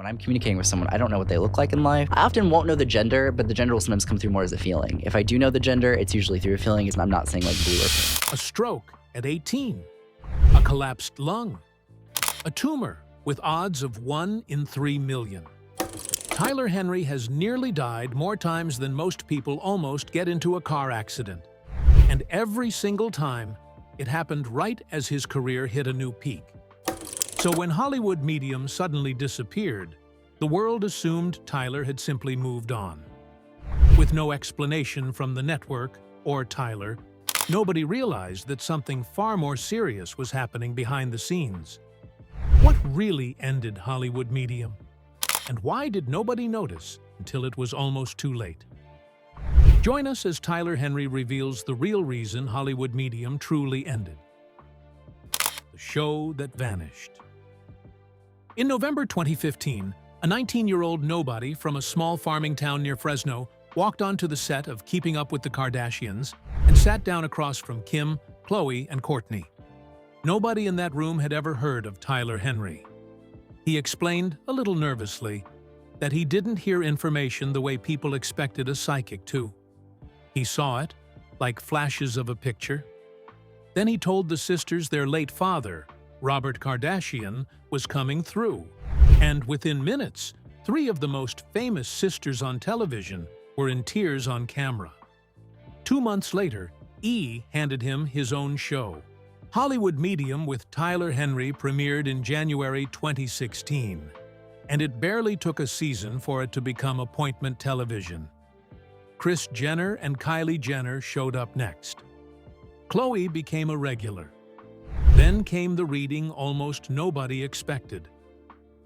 When I'm communicating with someone, I don't know what they look like in life. I often won't know the gender, but the gender will sometimes come through more as a feeling. If I do know the gender, it's usually through a feeling. I'm not saying like blue or pink. A stroke at 18, a collapsed lung, a tumor with odds of 1 in 3 million. Tyler Henry has nearly died more times than most people almost get into a car accident. And every single time, it happened right as his career hit a new peak. So when Hollywood medium suddenly disappeared, the world assumed Tyler had simply moved on. With no explanation from the network or Tyler, nobody realized that something far more serious was happening behind the scenes. What really ended Hollywood medium? And why did nobody notice until it was almost too late? Join us as Tyler Henry reveals the real reason Hollywood medium truly ended. The show that vanished. In November 2015, a 19-year-old nobody from a small farming town near Fresno walked onto the set of Keeping Up with the Kardashians and sat down across from Kim, Khloe, and Kourtney. Nobody in that room had ever heard of Tyler Henry. He explained, a little nervously, that he didn't hear information the way people expected a psychic to. He saw it, like flashes of a picture. Then he told the sisters their late father, Robert Kardashian, was coming through. And within minutes, 3 of the most famous sisters on television were in tears on camera. 2 months later, E! Handed him his own show. Hollywood Medium with Tyler Henry premiered in January 2016, and it barely took a season for it to become appointment television. Kris Jenner and Kylie Jenner showed up next. Khloe became a regular. Then came the reading almost nobody expected.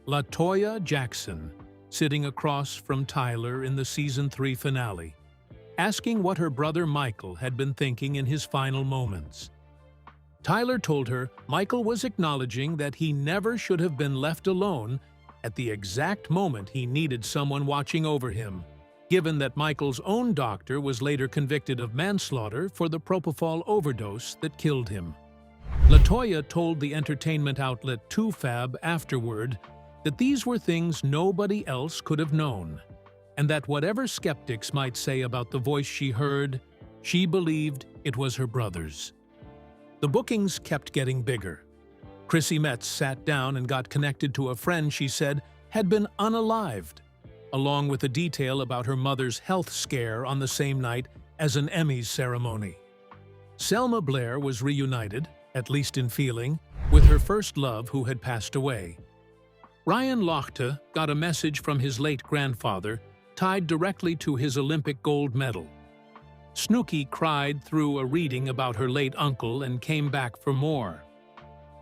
LaToya Jackson, sitting across from Tyler in the Season 3 finale, asking what her brother Michael had been thinking in his final moments. Tyler told her Michael was acknowledging that he never should have been left alone at the exact moment he needed someone watching over him, given that Michael's own doctor was later convicted of manslaughter for the propofol overdose that killed him. LaToya told the entertainment outlet 2Fab afterward that these were things nobody else could have known, and that whatever skeptics might say about the voice she heard, she believed it was her brother's. The bookings kept getting bigger. Chrissy Metz sat down and got connected to a friend she said had been unalived, along with a detail about her mother's health scare on the same night as an Emmys ceremony. Selma Blair was reunited, at least in feeling, with her first love who had passed away. Ryan Lochte got a message from his late grandfather tied directly to his Olympic gold medal. Snooki cried through a reading about her late uncle and came back for more.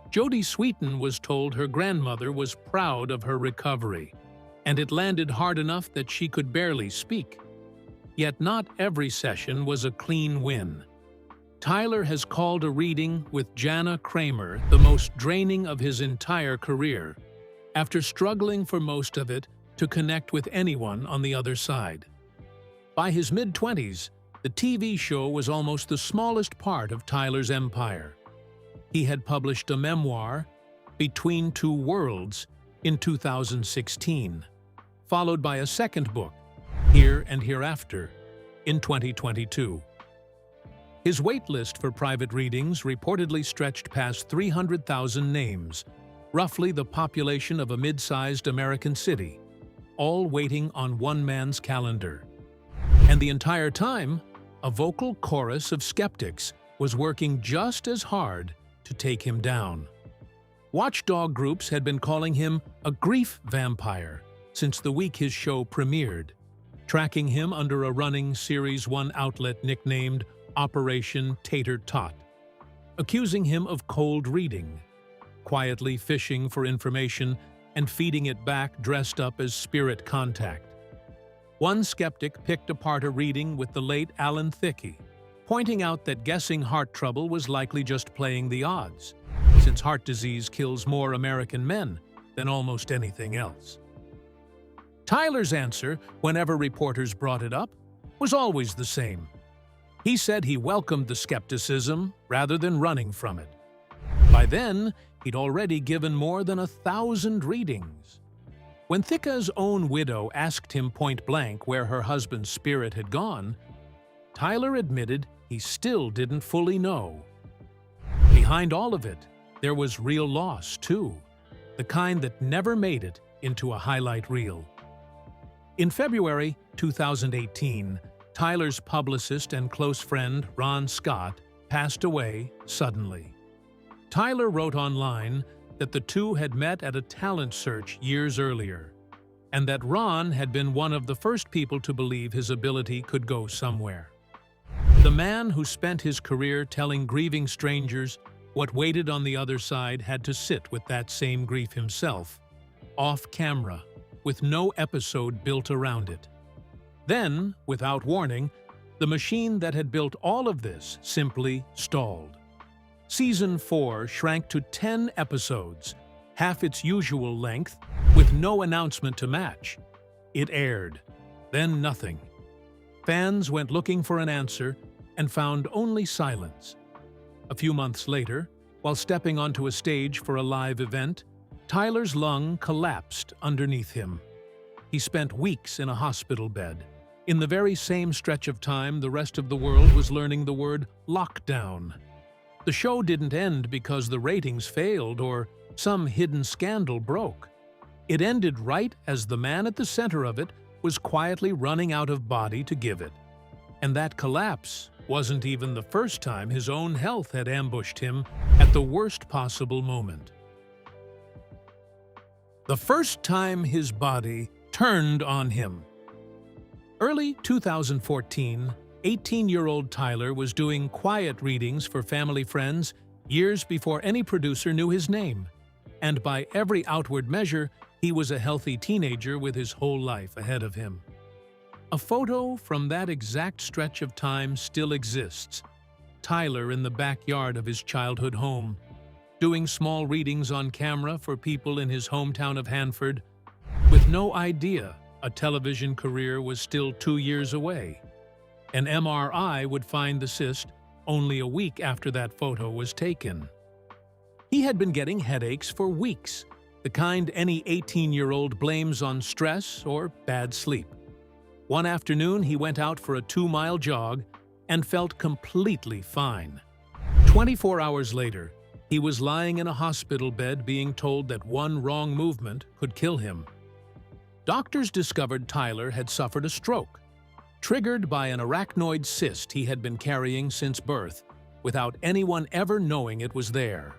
Jodie Sweetin was told her grandmother was proud of her recovery, and it landed hard enough that she could barely speak. Yet not every session was a clean win. Tyler has called a reading with Jana Kramer the most draining of his entire career, after struggling for most of it to connect with anyone on the other side. By his mid-20s, the TV show was almost the smallest part of Tyler's empire. He had published a memoir, Between Two Worlds, in 2016, followed by a second book, Here and Hereafter, in 2022. His wait list for private readings reportedly stretched past 300,000 names, roughly the population of a mid-sized American city, all waiting on one man's calendar. And the entire time, a vocal chorus of skeptics was working just as hard to take him down. Watchdog groups had been calling him a grief vampire since the week his show premiered, tracking him under a running Series 1 outlet nicknamed Operation Tater Tot, accusing him of cold reading, quietly fishing for information and feeding it back dressed up as spirit contact. One skeptic picked apart a reading with the late Alan Thicke, pointing out that guessing heart trouble was likely just playing the odds, since heart disease kills more American men than almost anything else. Tyler's answer, whenever reporters brought it up, was always the same. He said he welcomed the skepticism rather than running from it. By then, he'd already given more than 1,000 readings. When Thika's own widow asked him point-blank where her husband's spirit had gone, Tyler admitted he still didn't fully know. Behind all of it, there was real loss, too, the kind that never made it into a highlight reel. In February 2018, Tyler's publicist and close friend, Ron Scott, passed away suddenly. Tyler wrote online that the two had met at a talent search years earlier, and that Ron had been one of the first people to believe his ability could go somewhere. The man who spent his career telling grieving strangers what waited on the other side had to sit with that same grief himself, off camera, with no episode built around it. Then, without warning, the machine that had built all of this simply stalled. Season 4 shrank to 10 episodes, half its usual length, with no announcement to match. It aired, then nothing. Fans went looking for an answer and found only silence. A few months later, while stepping onto a stage for a live event, Tyler's lung collapsed underneath him. He spent weeks in a hospital bed. In the very same stretch of time, the rest of the world was learning the word lockdown. The show didn't end because the ratings failed or some hidden scandal broke. It ended right as the man at the center of it was quietly running out of body to give it. And that collapse wasn't even the first time his own health had ambushed him at the worst possible moment. The first time his body turned on him. Early 2014, 18-year-old Tyler was doing quiet readings for family friends years before any producer knew his name. And by every outward measure, he was a healthy teenager with his whole life ahead of him. A photo from that exact stretch of time still exists. Tyler in the backyard of his childhood home, doing small readings on camera for people in his hometown of Hanford, with no idea a television career was still 2 years away. An MRI would find the cyst only a week after that photo was taken. He had been getting headaches for weeks, the kind any 18-year-old blames on stress or bad sleep. One afternoon, he went out for a 2-mile jog and felt completely fine. 24 hours later, he was lying in a hospital bed being told that one wrong movement could kill him. Doctors discovered Tyler had suffered a stroke, triggered by an arachnoid cyst he had been carrying since birth, without anyone ever knowing it was there.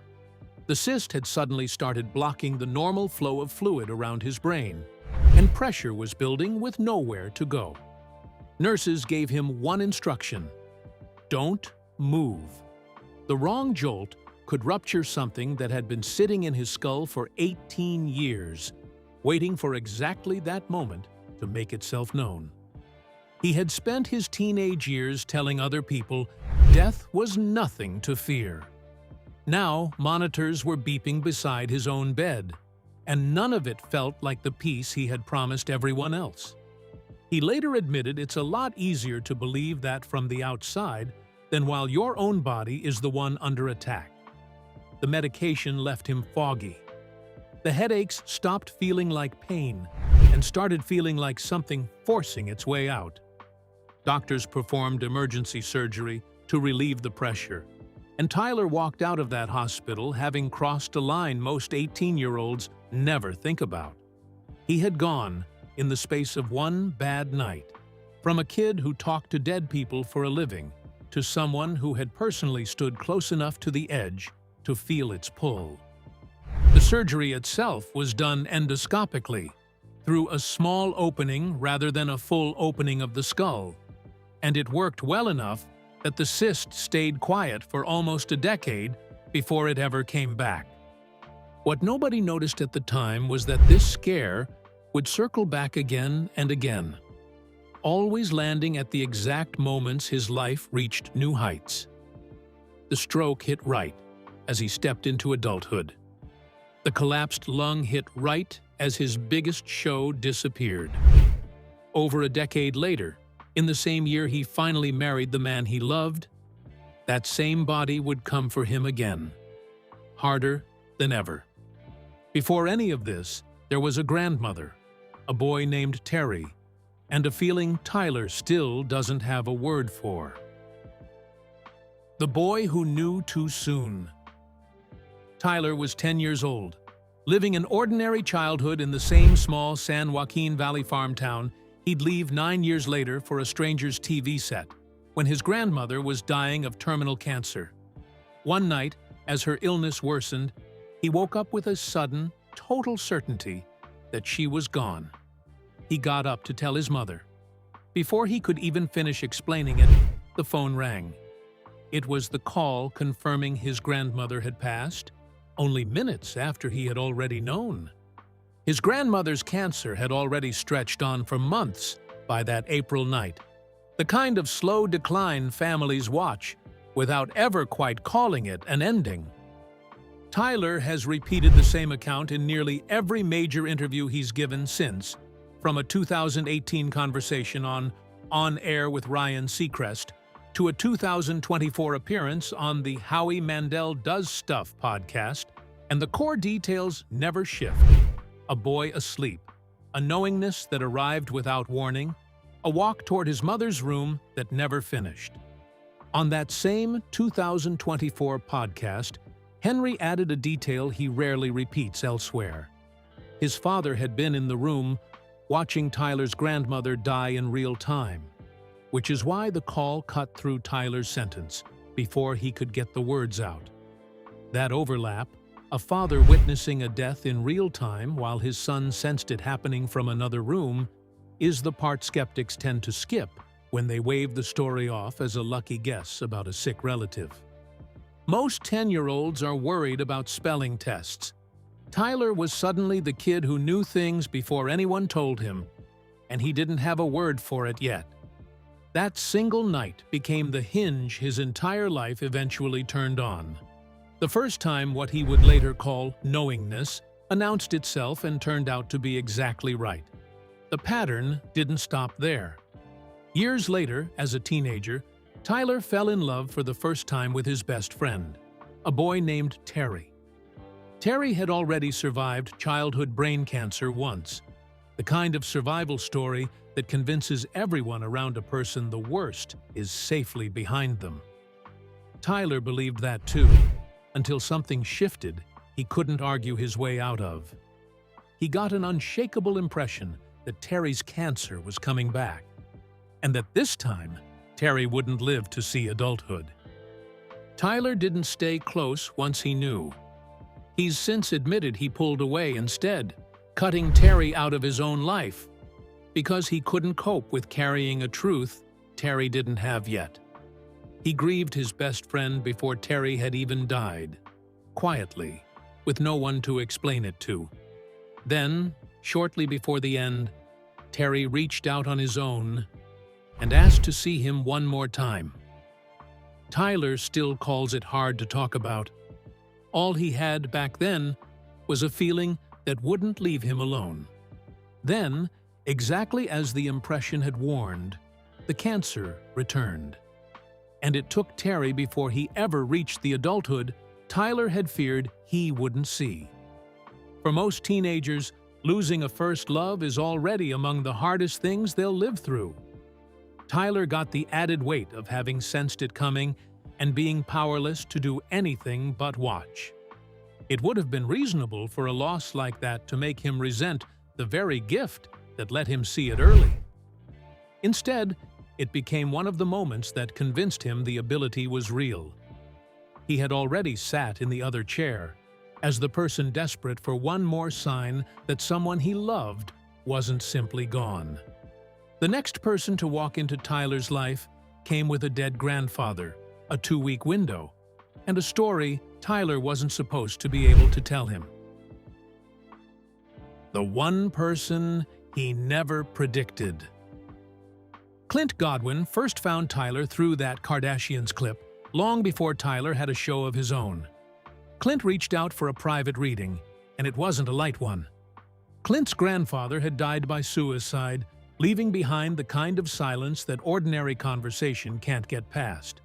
The cyst had suddenly started blocking the normal flow of fluid around his brain, and pressure was building with nowhere to go. Nurses gave him one instruction: don't move. The wrong jolt could rupture something that had been sitting in his skull for 18 years, waiting for exactly that moment to make itself known. He had spent his teenage years telling other people death was nothing to fear. Now, monitors were beeping beside his own bed, and none of it felt like the peace he had promised everyone else. He later admitted it's a lot easier to believe that from the outside than while your own body is the one under attack. The medication left him foggy. The headaches stopped feeling like pain and started feeling like something forcing its way out. Doctors performed emergency surgery to relieve the pressure, and Tyler walked out of that hospital having crossed a line most 18-year-olds never think about. He had gone, in the space of one bad night, from a kid who talked to dead people for a living to someone who had personally stood close enough to the edge to feel its pull. The surgery itself was done endoscopically, through a small opening rather than a full opening of the skull, and it worked well enough that the cyst stayed quiet for almost a decade before it ever came back. What nobody noticed at the time was that this scare would circle back again and again, always landing at the exact moments his life reached new heights. The stroke hit right as he stepped into adulthood. The collapsed lung hit right as his biggest show disappeared. Over a decade later, in the same year he finally married the man he loved, that same body would come for him again, harder than ever. Before any of this, there was a grandmother, a boy named Terry, and a feeling Tyler still doesn't have a word for. The boy who knew too soon. Tyler was 10 years old, living an ordinary childhood in the same small San Joaquin Valley farm town he'd leave 9 years later for a stranger's TV set, when his grandmother was dying of terminal cancer. One night, as her illness worsened, he woke up with a sudden, total certainty that she was gone. He got up to tell his mother. Before he could even finish explaining it, the phone rang. It was the call confirming his grandmother had passed, only minutes after he had already known. His grandmother's cancer had already stretched on for months by that April night, the kind of slow decline families watch without ever quite calling it an ending. Tyler has repeated the same account in nearly every major interview he's given since, from a 2018 conversation On Air with Ryan Seacrest to a 2024 appearance on the Howie Mandel Does Stuff podcast, and the core details never shift. A boy asleep, a knowingness that arrived without warning, a walk toward his mother's room that never finished. On that same 2024 podcast, Henry added a detail he rarely repeats elsewhere. His father had been in the room watching Tyler's grandmother die in real time, which is why the call cut through Tyler's sentence before he could get the words out. That overlap, a father witnessing a death in real time while his son sensed it happening from another room, is the part skeptics tend to skip when they wave the story off as a lucky guess about a sick relative. Most 10-year-olds are worried about spelling tests. Tyler was suddenly the kid who knew things before anyone told him, and he didn't have a word for it yet. That single night became the hinge his entire life eventually turned on. The first time what he would later call knowingness announced itself and turned out to be exactly right. The pattern didn't stop there. Years later, as a teenager, Tyler fell in love for the first time with his best friend, a boy named Terry. Terry had already survived childhood brain cancer once, the kind of survival story that convinces everyone around a person the worst is safely behind them. Tyler believed that too, until something shifted he couldn't argue his way out of. He got an unshakable impression that Terry's cancer was coming back, and that this time, Terry wouldn't live to see adulthood. Tyler didn't stay close once he knew. He's since admitted he pulled away instead, cutting Terry out of his own life, because he couldn't cope with carrying a truth Terry didn't have yet. He grieved his best friend before Terry had even died, quietly, with no one to explain it to. Then, shortly before the end, Terry reached out on his own and asked to see him one more time. Tyler still calls it hard to talk about. All he had back then was a feeling that wouldn't leave him alone. Then, exactly as the impression had warned, the cancer returned. And it took Terry before he ever reached the adulthood Tyler had feared he wouldn't see. For most teenagers, losing a first love is already among the hardest things they'll live through. Tyler got the added weight of having sensed it coming and being powerless to do anything but watch. It would have been reasonable for a loss like that to make him resent the very gift that let him see it early. Instead, it became one of the moments that convinced him the ability was real. He had already sat in the other chair, as the person desperate for one more sign that someone he loved wasn't simply gone. The next person to walk into Tyler's life came with a dead grandfather, a 2-week window, and a story Tyler wasn't supposed to be able to tell him. The one person he never predicted. Clint Godwin first found Tyler through that Kardashians clip, long before Tyler had a show of his own. Clint reached out for a private reading, and it wasn't a light one. Clint's grandfather had died by suicide, leaving behind the kind of silence that ordinary conversation can't get past.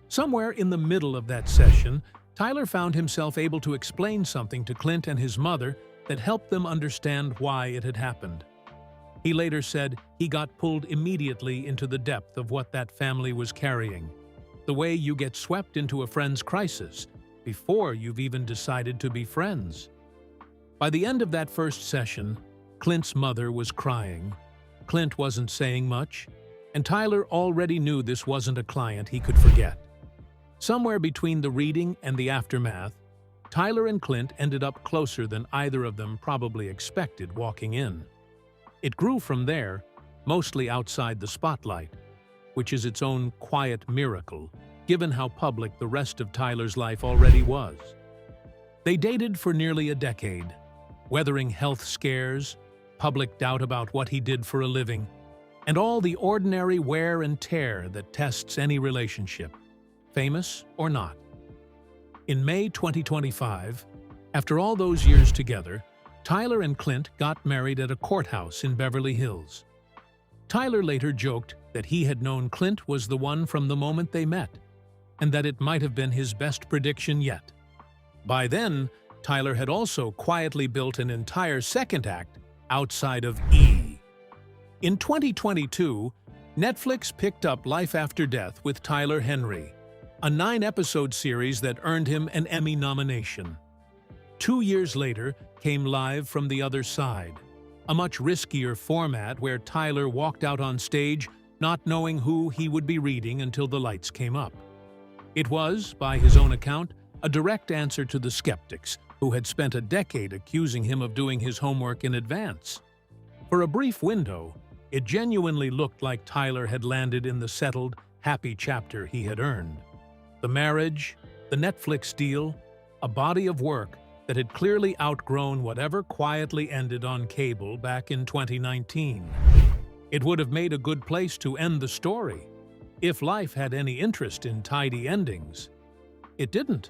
Somewhere in the middle of that session, Tyler found himself able to explain something to Clint and his mother that helped them understand why it had happened. He later said he got pulled immediately into the depth of what that family was carrying, the way you get swept into a friend's crisis before you've even decided to be friends. By the end of that first session, Clint's mother was crying. Clint wasn't saying much, and Tyler already knew this wasn't a client he could forget. Somewhere between the reading and the aftermath, Tyler and Clint ended up closer than either of them probably expected walking in. It grew from there, mostly outside the spotlight, which is its own quiet miracle, given how public the rest of Tyler's life already was. They dated for nearly a decade, weathering health scares, public doubt about what he did for a living, and all the ordinary wear and tear that tests any relationship, famous or not. In May 2025, after all those years together, Tyler and Clint got married at a courthouse in Beverly Hills. Tyler later joked that he had known Clint was the one from the moment they met, and that it might have been his best prediction yet. By then, Tyler had also quietly built an entire second act outside of E! In 2022, Netflix picked up Life After Death with Tyler Henry, a 9-episode series that earned him an Emmy nomination. 2 years later came Live from the Other Side, a much riskier format where Tyler walked out on stage not knowing who he would be reading until the lights came up. It was, by his own account, a direct answer to the skeptics who had spent a decade accusing him of doing his homework in advance. For a brief window, it genuinely looked like Tyler had landed in the settled, happy chapter he had earned. The marriage, the Netflix deal, a body of work that had clearly outgrown whatever quietly ended on cable back in 2019. It would have made a good place to end the story, if life had any interest in tidy endings. It didn't.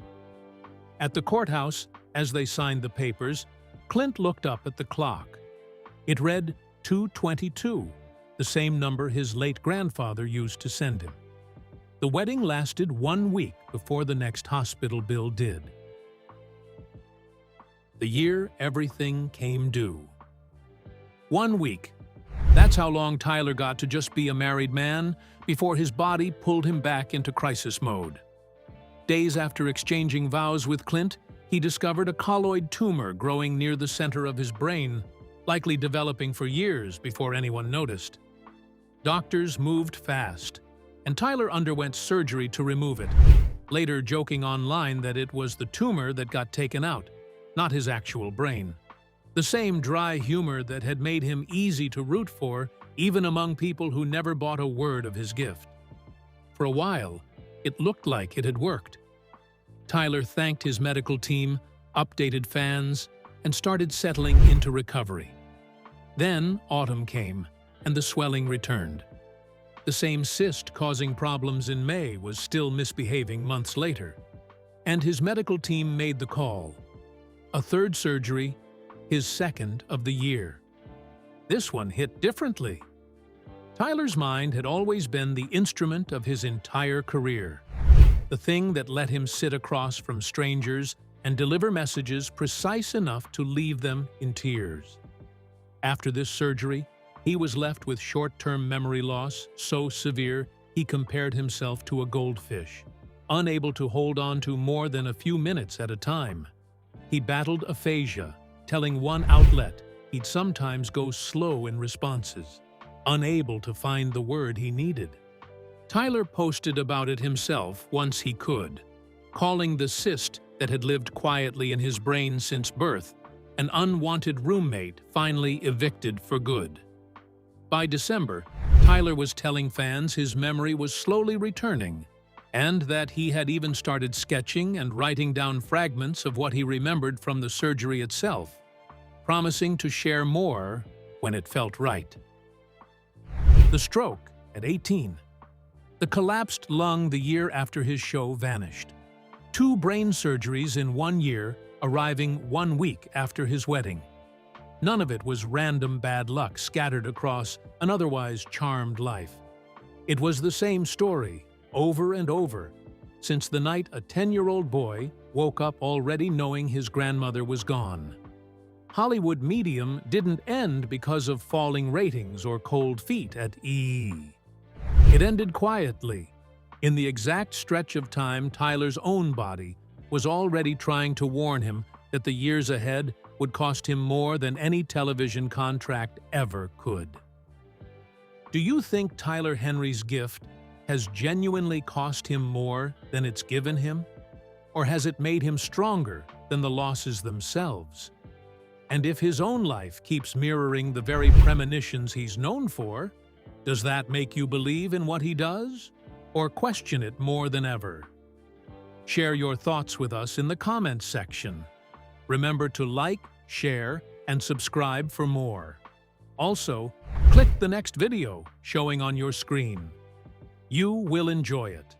At the courthouse, as they signed the papers, Clint looked up at the clock. It read 2:22, the same number his late grandfather used to send him. The wedding lasted 1 week before the next hospital bill did. The year everything came due. 1 week. That's how long Tyler got to just be a married man before his body pulled him back into crisis mode. Days after exchanging vows with Clint, he discovered a colloid tumor growing near the center of his brain, likely developing for years before anyone noticed. Doctors moved fast, and Tyler underwent surgery to remove it, later joking online that it was the tumor that got taken out, not his actual brain. The same dry humor that had made him easy to root for, even among people who never bought a word of his gift. For a while, it looked like it had worked. Tyler thanked his medical team, updated fans, and started settling into recovery. Then autumn came, and the swelling returned. The same cyst causing problems in May was still misbehaving months later, and his medical team made the call. A third surgery, his second of the year. This one hit differently. Tyler's mind had always been the instrument of his entire career, the thing that let him sit across from strangers and deliver messages precise enough to leave them in tears. After this surgery, he was left with short-term memory loss so severe he compared himself to a goldfish, unable to hold on to more than a few minutes at a time. He battled aphasia, telling one outlet he'd sometimes go slow in responses, unable to find the word he needed. Tyler posted about it himself once he could, calling the cyst that had lived quietly in his brain since birth an unwanted roommate finally evicted for good. By December, Tyler was telling fans his memory was slowly returning, and that he had even started sketching and writing down fragments of what he remembered from the surgery itself, promising to share more when it felt right. The stroke at 18. The collapsed lung the year after his show vanished. 2 brain surgeries in 1 year, arriving 1 week after his wedding. None of it was random bad luck scattered across an otherwise charmed life. It was the same story, over and over, since the night a 10-year-old boy woke up already knowing his grandmother was gone. Hollywood Medium didn't end because of falling ratings or cold feet at E! It ended quietly, in the exact stretch of time Tyler's own body was already trying to warn him that the years ahead would cost him more than any television contract ever could. Do you think Tyler Henry's gift has genuinely cost him more than it's given him? Or has it made him stronger than the losses themselves? And if his own life keeps mirroring the very premonitions he's known for, does that make you believe in what he does? Or question it more than ever? Share your thoughts with us in the comments section. Remember to like, share, and subscribe for more. Also, click the next video showing on your screen. You will enjoy it.